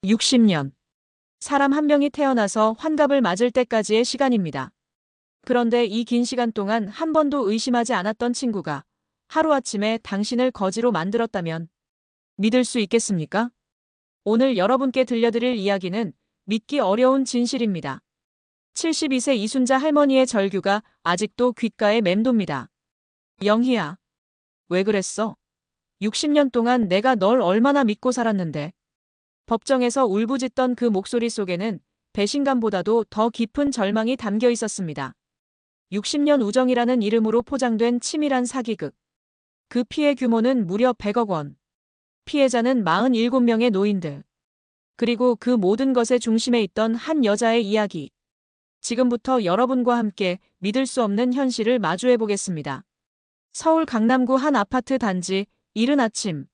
60년. 사람 한 명이 태어나서 환갑을 맞을 때까지의 시간입니다. 그런데 이 긴 시간 동안 한 번도 의심하지 않았던 친구가 하루아침에 당신을 거지로 만들었다면 믿을 수 있겠습니까? 오늘 여러분께 들려드릴 이야기는 믿기 어려운 진실입니다. 72세 이순자 할머니의 절규가 아직도 귓가에 맴돕니다. 영희야, 왜 그랬어? 60년 동안 내가 널 얼마나 믿고 살았는데. 법정에서 울부짖던 그 목소리 속에는 배신감보다도 더 깊은 절망이 담겨 있었습니다. 60년 우정이라는 이름으로 포장된 치밀한 사기극. 그 피해 규모는 무려 100억 원. 피해자는 47명의 노인들. 그리고 그 모든 것의 중심에 있던 한 여자의 이야기. 지금부터 여러분과 함께 믿을 수 없는 현실을 마주해 보겠습니다. 서울 강남구 한 아파트 단지, 이른 아침.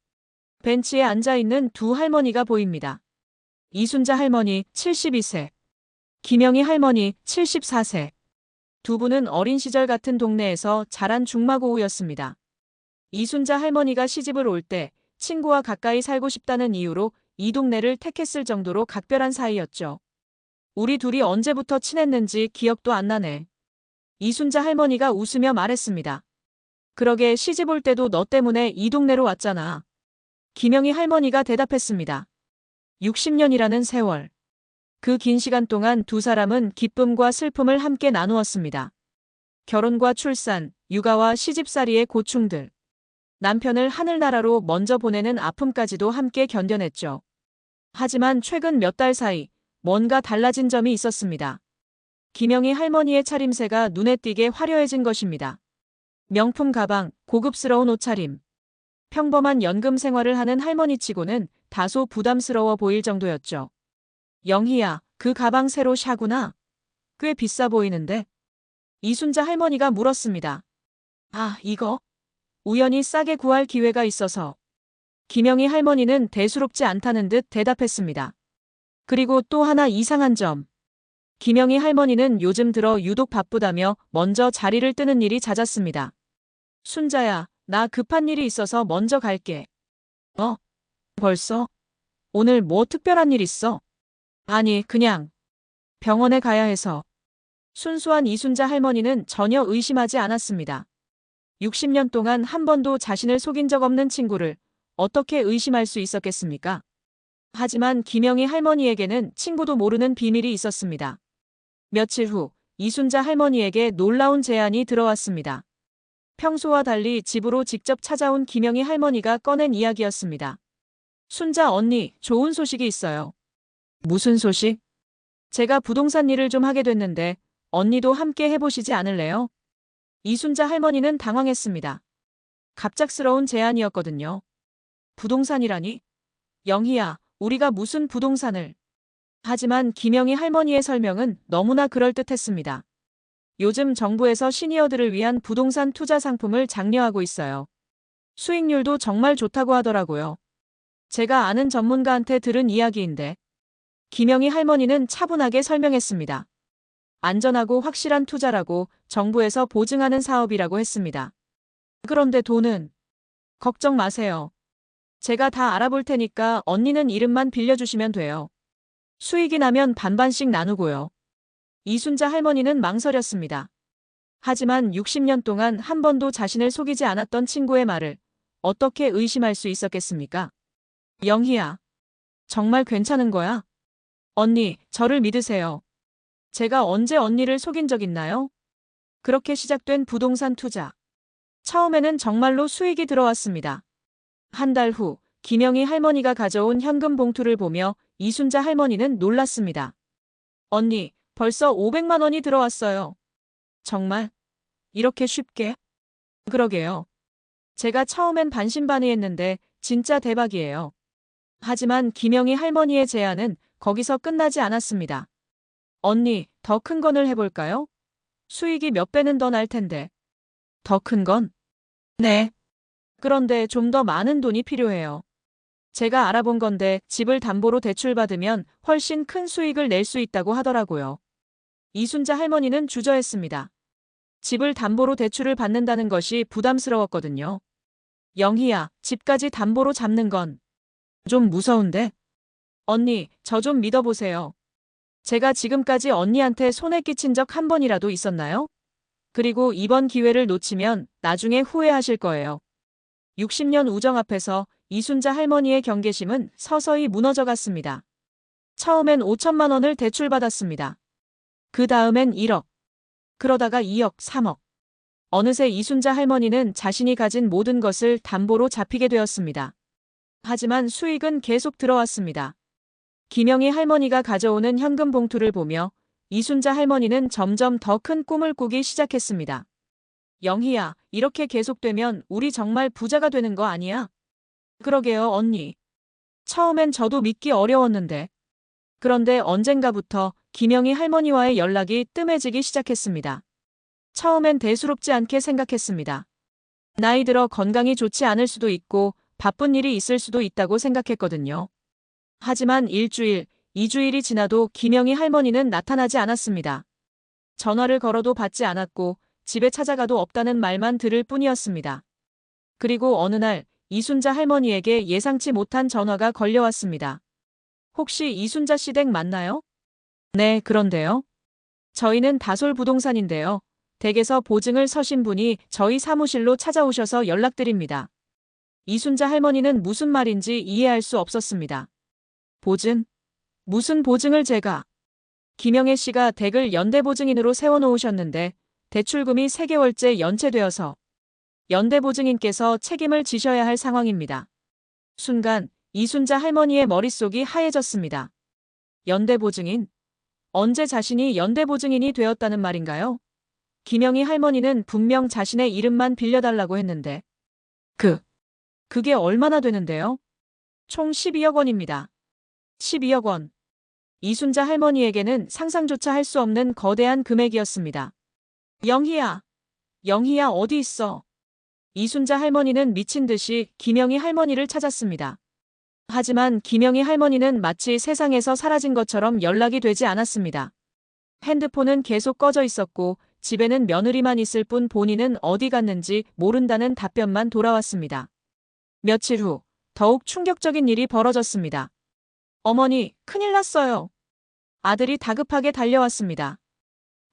벤치에 앉아있는 두 할머니가 보입니다. 이순자 할머니 72세, 김영희 할머니 74세. 두 분은 어린 시절 같은 동네에서 자란 중마고우였습니다. 이순자 할머니가 시집을 올 때 친구와 가까이 살고 싶다는 이유로 이 동네를 택했을 정도로 각별한 사이였죠. 우리 둘이 언제부터 친했는지 기억도 안 나네. 이순자 할머니가 웃으며 말했습니다. 그러게 시집 올 때도 너 때문에 이 동네로 왔잖아. 김영희 할머니가 대답했습니다. 60년이라는 세월. 그 긴 시간 동안 두 사람은 기쁨과 슬픔을 함께 나누었습니다. 결혼과 출산, 육아와 시집살이의 고충들. 남편을 하늘나라로 먼저 보내는 아픔까지도 함께 견뎌냈죠. 하지만 최근 몇 달 사이 뭔가 달라진 점이 있었습니다. 김영희 할머니의 차림새가 눈에 띄게 화려해진 것입니다. 명품 가방, 고급스러운 옷차림. 평범한 연금 생활을 하는 할머니치고는 다소 부담스러워 보일 정도였죠. 영희야, 그 가방 새로 샤구나? 꽤 비싸 보이는데? 이순자 할머니가 물었습니다. 아, 이거? 우연히 싸게 구할 기회가 있어서. 김영희 할머니는 대수롭지 않다는 듯 대답했습니다. 그리고 또 하나 이상한 점. 김영희 할머니는 요즘 들어 유독 바쁘다며 먼저 자리를 뜨는 일이 잦았습니다. 순자야, 나 급한 일이 있어서 먼저 갈게. 벌써? 오늘 뭐 특별한 일 있어? 아니, 그냥 병원에 가야 해서. 순수한 이순자 할머니는 전혀 의심하지 않았습니다. 60년 동안 한 번도 자신을 속인 적 없는 친구를 어떻게 의심할 수 있었겠습니까? 하지만 김영희 할머니에게는 친구도 모르는 비밀이 있었습니다. 며칠 후 이순자 할머니에게 놀라운 제안이 들어왔습니다. 평소와 달리 집으로 직접 찾아온 김영희 할머니가 꺼낸 이야기였습니다. 순자 언니, 좋은 소식이 있어요. 무슨 소식? 제가 부동산 일을 좀 하게 됐는데 언니도 함께 해보시지 않을래요? 이순자 할머니는 당황했습니다. 갑작스러운 제안이었거든요. 부동산이라니? 영희야, 우리가 무슨 부동산을. 하지만 김영희 할머니의 설명은 너무나 그럴듯했습니다. 요즘 정부에서 시니어들을 위한 부동산 투자 상품을 장려하고 있어요. 수익률도 정말 좋다고 하더라고요. 제가 아는 전문가한테 들은 이야기인데. 김영희 할머니는 차분하게 설명했습니다. 안전하고 확실한 투자라고 정부에서 보증하는 사업이라고 했습니다. 그런데 돈은? 걱정 마세요. 제가 다 알아볼 테니까 언니는 이름만 빌려주시면 돼요. 수익이 나면 반반씩 나누고요. 이순자 할머니는 망설였습니다. 하지만 60년 동안 한 번도 자신을 속이지 않았던 친구의 말을 어떻게 의심할 수 있었겠습니까? 영희야, 정말 괜찮은 거야? 언니, 저를 믿으세요. 제가 언제 언니를 속인 적 있나요? 그렇게 시작된 부동산 투자. 처음에는 정말로 수익이 들어왔습니다. 한 달 후, 김영희 할머니가 가져온 현금 봉투를 보며 이순자 할머니는 놀랐습니다. 언니, 벌써 500만 원이 들어왔어요. 정말? 이렇게 쉽게? 그러게요. 제가 처음엔 반신반의했는데 진짜 대박이에요. 하지만 김영희 할머니의 제안은 거기서 끝나지 않았습니다. 언니, 더 큰 건을 해볼까요? 수익이 몇 배는 더 날 텐데. 더 큰 건? 네. 그런데 좀 더 많은 돈이 필요해요. 제가 알아본 건데 집을 담보로 대출받으면 훨씬 큰 수익을 낼 수 있다고 하더라고요. 이순자 할머니는 주저했습니다. 집을 담보로 대출을 받는다는 것이 부담스러웠거든요. 영희야, 집까지 담보로 잡는 건 좀 무서운데? 언니, 저 좀 믿어보세요. 제가 지금까지 언니한테 손해 끼친 적 한 번이라도 있었나요? 그리고 이번 기회를 놓치면 나중에 후회하실 거예요. 60년 우정 앞에서 이순자 할머니의 경계심은 서서히 무너져갔습니다. 처음엔 5천만 원을 대출받았습니다. 그 다음엔 1억. 그러다가 2억, 3억. 어느새 이순자 할머니는 자신이 가진 모든 것을 담보로 잡히게 되었습니다. 하지만 수익은 계속 들어왔습니다. 김영희 할머니가 가져오는 현금 봉투를 보며 이순자 할머니는 점점 더 큰 꿈을 꾸기 시작했습니다. 영희야, 이렇게 계속되면 우리 정말 부자가 되는 거 아니야? 그러게요, 언니. 처음엔 저도 믿기 어려웠는데. 그런데 언젠가부터 김영희 할머니와의 연락이 뜸해지기 시작했습니다. 처음엔 대수롭지 않게 생각했습니다. 나이 들어 건강이 좋지 않을 수도 있고 바쁜 일이 있을 수도 있다고 생각했거든요. 하지만 일주일, 2주일이 지나도 김영희 할머니는 나타나지 않았습니다. 전화를 걸어도 받지 않았고 집에 찾아가도 없다는 말만 들을 뿐이었습니다. 그리고 어느 날 이순자 할머니에게 예상치 못한 전화가 걸려왔습니다. 혹시 이순자 씨 댁 맞나요? 네, 그런데요. 저희는 다솔 부동산인데요. 댁에서 보증을 서신 분이 저희 사무실로 찾아오셔서 연락드립니다. 이순자 할머니는 무슨 말인지 이해할 수 없었습니다. 보증? 무슨 보증을 제가? 김영애 씨가 댁을 연대보증인으로 세워놓으셨는데 대출금이 3개월째 연체되어서 연대보증인께서 책임을 지셔야 할 상황입니다. 순간 이순자 할머니의 머릿속이 하얘졌습니다. 연대보증인? 언제 자신이 연대보증인이 되었다는 말인가요? 김영희 할머니는 분명 자신의 이름만 빌려달라고 했는데 그게 얼마나 되는데요? 총 12억 원입니다. 12억 원. 이순자 할머니에게는 상상조차 할 수 없는 거대한 금액이었습니다. 영희야, 영희야 어디 있어? 이순자 할머니는 미친 듯이 김영희 할머니를 찾았습니다. 하지만 김영희 할머니는 마치 세상에서 사라진 것처럼 연락이 되지 않았습니다. 핸드폰은 계속 꺼져 있었고 집에는 며느리만 있을 뿐 본인은 어디 갔는지 모른다는 답변만 돌아왔습니다. 며칠 후 더욱 충격적인 일이 벌어졌습니다. 어머니, 큰일 났어요. 아들이 다급하게 달려왔습니다.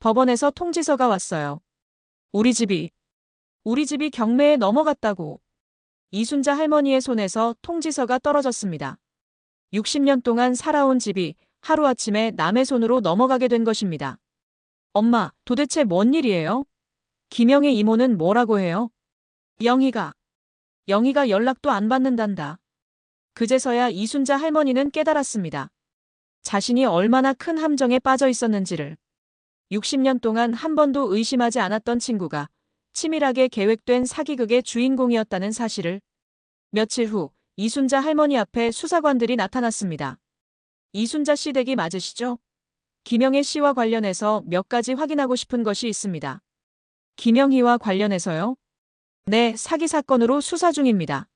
법원에서 통지서가 왔어요. 우리 집이 경매에 넘어갔다고. 이순자 할머니의 손에서 통지서가 떨어졌습니다. 60년 동안 살아온 집이 하루아침에 남의 손으로 넘어가게 된 것입니다. 엄마, 도대체 뭔 일이에요? 김영애 이모는 뭐라고 해요? 영희가 연락도 안 받는단다. 그제서야 이순자 할머니는 깨달았습니다. 자신이 얼마나 큰 함정에 빠져 있었는지를. 60년 동안 한 번도 의심하지 않았던 친구가 치밀하게 계획된 사기극의 주인공이었다는 사실을. 며칠 후 이순자 할머니 앞에 수사관들이 나타났습니다. 이순자 씨 댁이 맞으시죠? 김영애 씨와 관련해서 몇 가지 확인하고 싶은 것이 있습니다. 김영희와 관련해서요? 네, 사기 사건으로 수사 중입니다.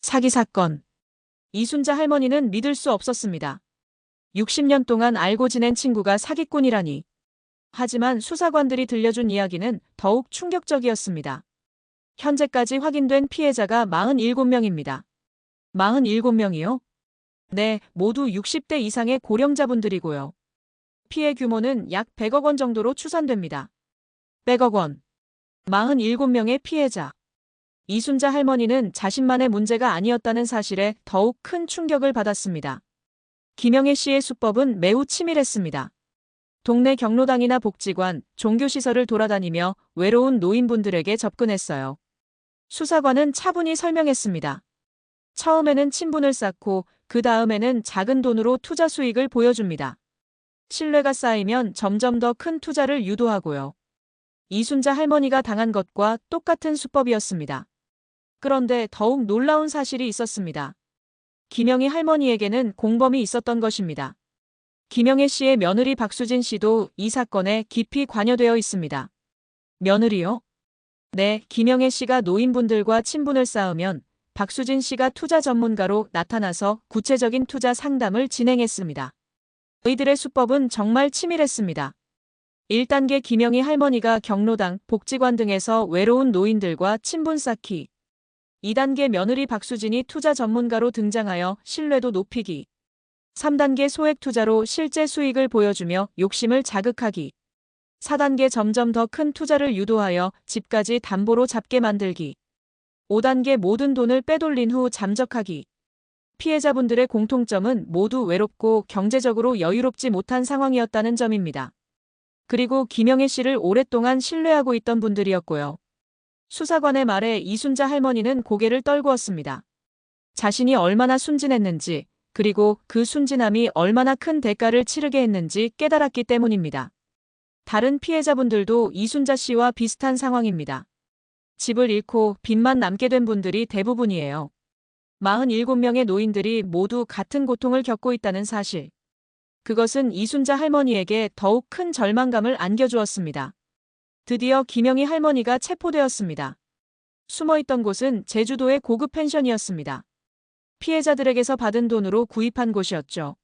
사기 사건. 이순자 할머니는 믿을 수 없었습니다. 60년 동안 알고 지낸 친구가 사기꾼이라니. 하지만 수사관들이 들려준 이야기는 더욱 충격적이었습니다. 현재까지 확인된 피해자가 47명입니다. 47명이요? 네, 모두 60대 이상의 고령자분들이고요. 피해 규모는 약 100억 원 정도로 추산됩니다. 100억 원. 47명의 피해자. 이순자 할머니는 자신만의 문제가 아니었다는 사실에 더욱 큰 충격을 받았습니다. 김영애 씨의 수법은 매우 치밀했습니다. 동네 경로당이나 복지관, 종교시설을 돌아다니며 외로운 노인분들에게 접근했어요. 수사관은 차분히 설명했습니다. 처음에는 친분을 쌓고 그 다음에는 작은 돈으로 투자 수익을 보여줍니다. 신뢰가 쌓이면 점점 더 큰 투자를 유도하고요. 이순자 할머니가 당한 것과 똑같은 수법이었습니다. 그런데 더욱 놀라운 사실이 있었습니다. 김영희 할머니에게는 공범이 있었던 것입니다. 김영애 씨의 며느리 박수진 씨도 이 사건에 깊이 관여되어 있습니다. 며느리요? 네, 김영애 씨가 노인분들과 친분을 쌓으면 박수진 씨가 투자 전문가로 나타나서 구체적인 투자 상담을 진행했습니다. 이들의 수법은 정말 치밀했습니다. 1단계 김영희 할머니가 경로당, 복지관 등에서 외로운 노인들과 친분 쌓기. 2단계 며느리 박수진이 투자 전문가로 등장하여 신뢰도 높이기. 3단계 소액 투자로 실제 수익을 보여주며 욕심을 자극하기. 4단계 점점 더 큰 투자를 유도하여 집까지 담보로 잡게 만들기. 5단계 모든 돈을 빼돌린 후 잠적하기. 피해자분들의 공통점은 모두 외롭고 경제적으로 여유롭지 못한 상황이었다는 점입니다. 그리고 김영애 씨를 오랫동안 신뢰하고 있던 분들이었고요. 수사관의 말에 이순자 할머니는 고개를 떨구었습니다. 자신이 얼마나 순진했는지, 그리고 그 순진함이 얼마나 큰 대가를 치르게 했는지 깨달았기 때문입니다. 다른 피해자분들도 이순자 씨와 비슷한 상황입니다. 집을 잃고 빚만 남게 된 분들이 대부분이에요. 47명의 노인들이 모두 같은 고통을 겪고 있다는 사실. 그것은 이순자 할머니에게 더욱 큰 절망감을 안겨주었습니다. 드디어 김영희 할머니가 체포되었습니다. 숨어있던 곳은 제주도의 고급 펜션이었습니다. 피해자들에게서 받은 돈으로 구입한 곳이었죠.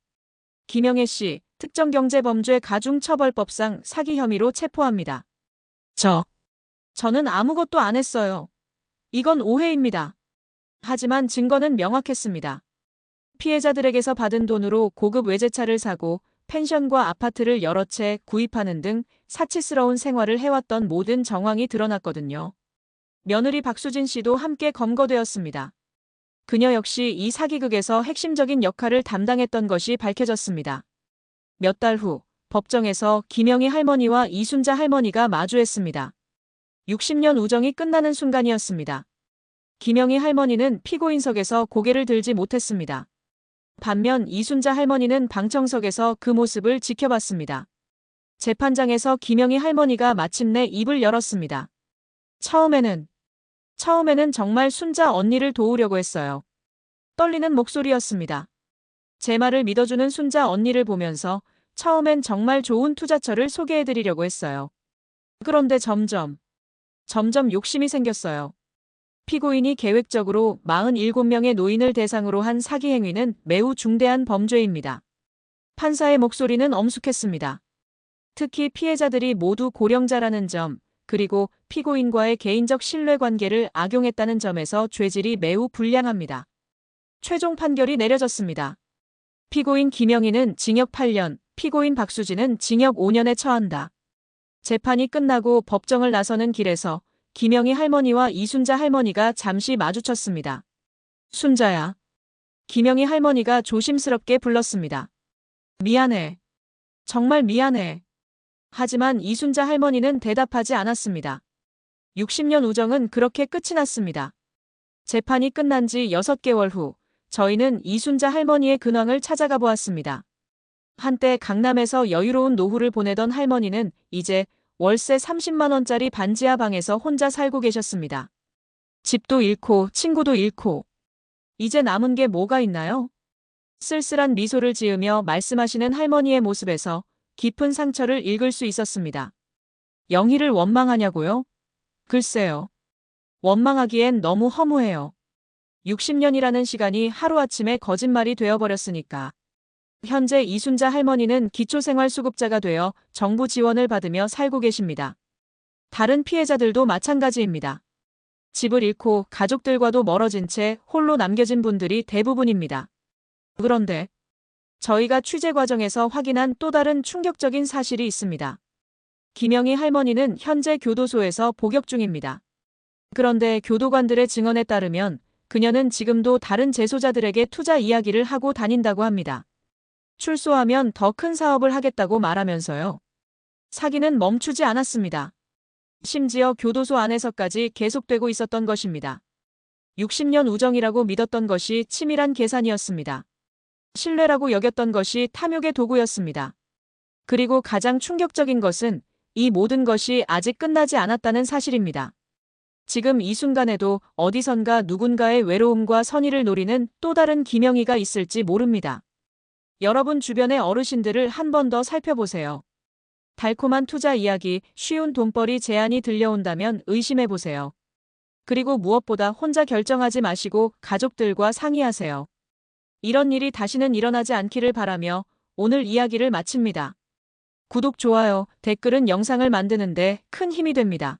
김영애 씨, 특정경제범죄 가중처벌법상 사기 혐의로 체포합니다. 저는 아무것도 안 했어요. 이건 오해입니다. 하지만 증거는 명확했습니다. 피해자들에게서 받은 돈으로 고급 외제차를 사고 펜션과 아파트를 여러 채 구입하는 등 사치스러운 생활을 해왔던 모든 정황이 드러났거든요. 며느리 박수진 씨도 함께 검거되었습니다. 그녀 역시 이 사기극에서 핵심적인 역할을 담당했던 것이 밝혀졌습니다. 몇 달 후 법정에서 김영희 할머니와 이순자 할머니가 마주했습니다. 60년 우정이 끝나는 순간이었습니다. 김영희 할머니는 피고인석에서 고개를 들지 못했습니다. 반면 이순자 할머니는 방청석에서 그 모습을 지켜봤습니다. 재판장에서 김영희 할머니가 마침내 입을 열었습니다. 처음에는 정말 순자 언니를 도우려고 했어요. 떨리는 목소리였습니다. 제 말을 믿어주는 순자 언니를 보면서 처음엔 정말 좋은 투자처를 소개해드리려고 했어요. 그런데 점점 욕심이 생겼어요. 피고인이 계획적으로 47명의 노인을 대상으로 한 사기 행위는 매우 중대한 범죄입니다. 판사의 목소리는 엄숙했습니다. 특히 피해자들이 모두 고령자라는 점, 그리고 피고인과의 개인적 신뢰관계를 악용했다는 점에서 죄질이 매우 불량합니다. 최종 판결이 내려졌습니다. 피고인 김영희는 징역 8년, 피고인 박수진은 징역 5년에 처한다. 재판이 끝나고 법정을 나서는 길에서 김영희 할머니와 이순자 할머니가 잠시 마주쳤습니다. 순자야. 김영희 할머니가 조심스럽게 불렀습니다. 미안해. 정말 미안해. 하지만 이순자 할머니는 대답하지 않았습니다. 60년 우정은 그렇게 끝이 났습니다. 재판이 끝난 지 6개월 후 저희는 이순자 할머니의 근황을 찾아가 보았습니다. 한때 강남에서 여유로운 노후를 보내던 할머니는 이제 월세 30만 원짜리 반지하 방에서 혼자 살고 계셨습니다. 집도 잃고 친구도 잃고 이제 남은 게 뭐가 있나요? 쓸쓸한 미소를 지으며 말씀하시는 할머니의 모습에서 깊은 상처를 읽을 수 있었습니다. 영희를 원망하냐고요? 글쎄요. 원망하기엔 너무 허무해요. 60년이라는 시간이 하루아침에 거짓말이 되어버렸으니까. 현재 이순자 할머니는 기초생활수급자가 되어 정부 지원을 받으며 살고 계십니다. 다른 피해자들도 마찬가지입니다. 집을 잃고 가족들과도 멀어진 채 홀로 남겨진 분들이 대부분입니다. 그런데 저희가 취재 과정에서 확인한 또 다른 충격적인 사실이 있습니다. 김영희 할머니는 현재 교도소에서 복역 중입니다. 그런데 교도관들의 증언에 따르면 그녀는 지금도 다른 재소자들에게 투자 이야기를 하고 다닌다고 합니다. 출소하면 더 큰 사업을 하겠다고 말하면서요. 사기는 멈추지 않았습니다. 심지어 교도소 안에서까지 계속되고 있었던 것입니다. 60년 우정이라고 믿었던 것이 치밀한 계산이었습니다. 신뢰라고 여겼던 것이 탐욕의 도구였습니다. 그리고 가장 충격적인 것은 이 모든 것이 아직 끝나지 않았다는 사실입니다. 지금 이 순간에도 어디선가 누군가의 외로움과 선의를 노리는 또 다른 김영희가 있을지 모릅니다. 여러분 주변의 어르신들을 한 번 더 살펴보세요. 달콤한 투자 이야기, 쉬운 돈벌이 제안이 들려온다면 의심해보세요. 그리고 무엇보다 혼자 결정하지 마시고 가족들과 상의하세요. 이런 일이 다시는 일어나지 않기를 바라며 오늘 이야기를 마칩니다. 구독, 좋아요, 댓글은 영상을 만드는데 큰 힘이 됩니다.